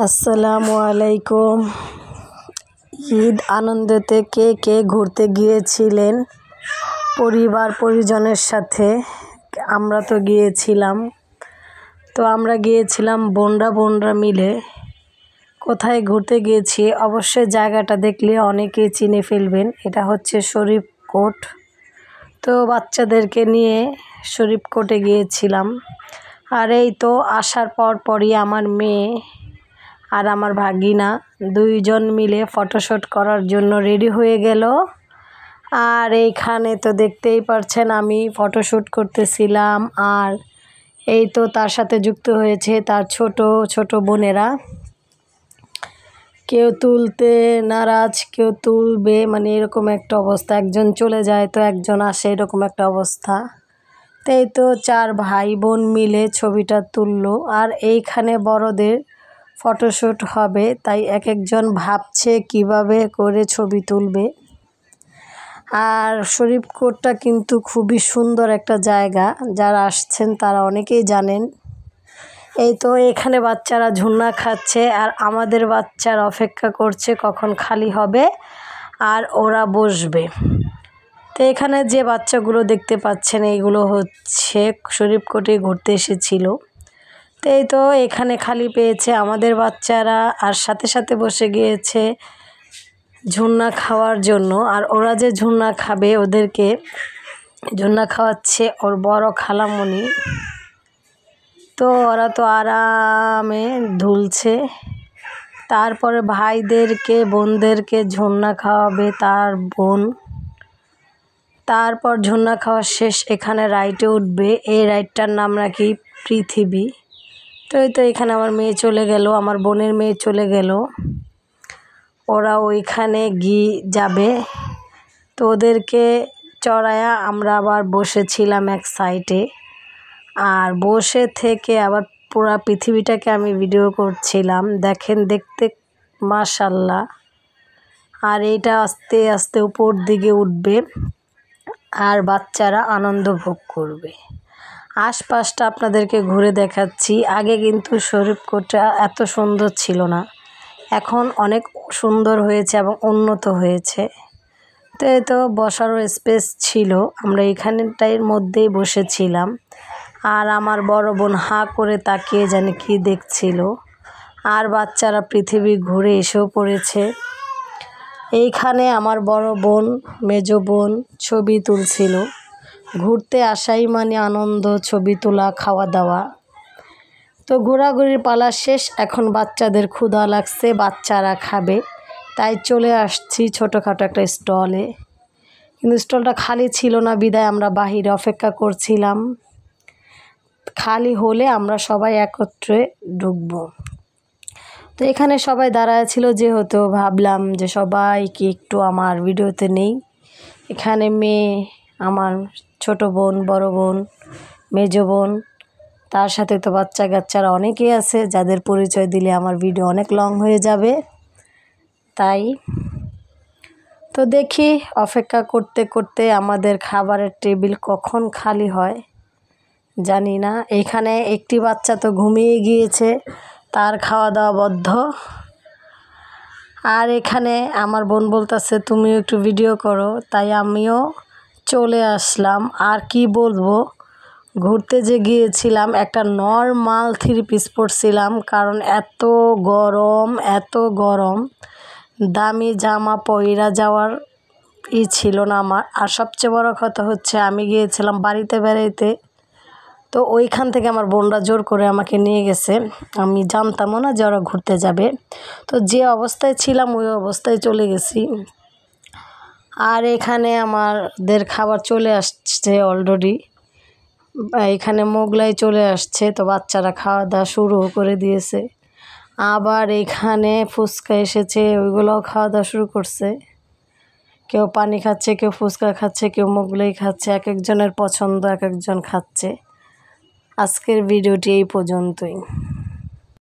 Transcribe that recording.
আসসালামু আলাইকুম। ঈদ আনন্দেতে কে কে ঘুরতে গিয়েছিলেন পরিবার পরিজনের সাথে? আমরা তো গিয়েছিলাম। আমরা গিয়েছিলাম বোনরা মিলে। কোথায় ঘুরতে গিয়েছি অবশ্যই জায়গাটা দেখলে অনেকেই চিনে ফেলবেন। এটা হচ্ছে শরীফ কোর্ট। বাচ্চাদেরকে নিয়ে শরীফ কোর্টে গিয়েছিলাম। আর এই তো আসার পরই আমার মেয়ে আর আমার ভাগিনা দুইজন মিলে ফটোশ্যুট করার জন্য রেডি হয়ে গেল। আর এইখানে তো দেখতেই পারছেন আমি ফটোশ্যুট করতেছিলাম। আর এই তো তার সাথে যুক্ত হয়েছে তার ছোট বোনেরা। কেউ তুলতে নারাজ, কেউ তুলবে, মানে এরকম একটা অবস্থা। একজন চলে যায় তো একজন আসে, এরকম একটা অবস্থা। এই তো 4 ভাই বোন মিলে ছবিটা তুললো। আর এইখানে বড়দের ফটোশ্যুট হবে, তাই এক একজন ভাবছে কিভাবে করে ছবি তুলবে। আর শরীফ কোর্টটা কিন্তু খুবই সুন্দর একটা জায়গা, যারা আসছেন তারা অনেকেই জানেন। এই তো এখানে বাচ্চারা ঝুনা খাচ্ছে আর আমাদের বাচ্চারা অপেক্ষা করছে কখন খালি হবে আর ওরা বসবে। তো এখানে যে বাচ্চাগুলো দেখতে পাচ্ছেন এইগুলো হচ্ছে শরীফ কোর্টে ঘুরতে এসেছিল। এই তো এখানে খালি পেয়েছে আমাদের বাচ্চারা, আর সাথে সাথে বসে গিয়েছে ঝুনা খাওয়ার জন্য। আর ওরা যে ঝুনা খাবে ওদেরকে ঝুনা খাওয়াচ্ছে ওর বড় খালামণি। তো ওরা তো আরামে ঝুলছে। তারপরে ভাইদেরকে বোনদেরকে ঝুনা খাওয়াবে তার বোন। তারপর ঝুনা খাওয়া শেষ, এখানে রাইডে উঠবে। এই রাইডটার নাম নাকি পৃথিবী। এই তো এখানে আমার মেয়ে চলে গেল, আমার বোনের মেয়ে চলে গেল। ওরা ওইখানে যাবে। তো ওদেরকে চড়ায়া আমরা আবার বসেছিলাম এক সাইডে। আর বসে থেকে আবার পুরো পৃথিবীটাকে আমি ভিডিও করছিলাম। দেখেন দেখতে মাশাআল্লাহ। আর এইটা আস্তে আস্তে উপর দিকে উঠবে আর বাচ্চারা আনন্দ ভোগ করবে। আশপাশটা আপনাদেরকে ঘুরে দেখাচ্ছি। আগে কিন্তু শরীফ কোর্টটা এত সুন্দর ছিল না, এখন অনেক সুন্দর হয়েছে এবং উন্নত হয়েছে। এই তো বসারও স্পেস ছিল, আমরা এখানটার মধ্যেই বসেছিলাম। আর আমার বড় বোন হাঁ করে তাকিয়ে জানি কি দেখছিল। আর বাচ্চারা পৃথিবী ঘুরে এসেও পড়েছে। এইখানে আমার বড় বোন মেজো বোন ছবি তুলছিল। ঘুরতে আসাই মানে আনন্দ, ছবি তোলা, খাওয়া দাওয়া। তো ঘোরাঘুরির পালা শেষ, এখন বাচ্চাদের ক্ষুধা লাগছে, বাচ্চারা খাবে। তাই চলে আসছি ছোটোখাটো একটা স্টলে। কিন্তু স্টলটা খালি ছিল না, বিদায় আমরা বাহিরে অপেক্ষা করছিলাম। খালি হলে আমরা সবাই একত্রে ঢুকবো। তো এখানে সবাই দাঁড়ায় ছিল, যেহেতু ভাবলাম যে সবাইকে একটু আমার ভিডিওতে নেই। এখানে মেয়ে, আমার ছোট বোন, বড় বোন, মেজো বোন, তার সাথে তো বাচ্চা কাচ্চারা অনেকেই আছে, যাদের পরিচয় দিলে আমার ভিডিও অনেক লং হয়ে যাবে। তাই তো দেখি অপেক্ষা করতে করতে আমাদের খাবারের টেবিল কখন খালি হয় জানি না। এখানে একটি বাচ্চা তো ঘুমিয়ে গিয়েছে, তার খাওয়া দাওয়া বদ্ধ। আর এখানে আমার বোন বলতেছে তুমিও একটু ভিডিও করো, তাই আমিও চলে আসলাম। আর কি বলবো, ঘুরতে যে গিয়েছিলাম একটা নরমাল 3 পিস পরছিলাম, কারণ এত গরম দামি জামা পইরা যাওয়ার ছিল না আমার। আর সবচেয়ে বড় কথা হচ্ছে আমি গিয়েছিলাম বাড়িতে বেড়াইতে। তো ওইখান থেকে আমার বোনরা জোর করে আমাকে নিয়ে গেছে, আমি জানতামও না যে ওরা ঘুরতে যাবে। তো যে অবস্থায় ছিলাম ওই অবস্থায় চলে গেছি। আর এখানে আমাদের খাবার চলে আসছে অলরেডি। এখানে মোগলাই চলে আসছে, তো বাচ্চারা খাওয়া দাওয়া শুরু করে দিয়েছে। আবার এখানে ফুচকা এসেছে, ওইগুলোও খাওয়া দাওয়া শুরু করছে। কেউ পানি খাচ্ছে, কেউ ফুচকা খাচ্ছে, কেউ মোগলাই খাচ্ছে। এক একজনের পছন্দ, এক একজন খাচ্ছে। আজকের ভিডিওটি এই পর্যন্তই।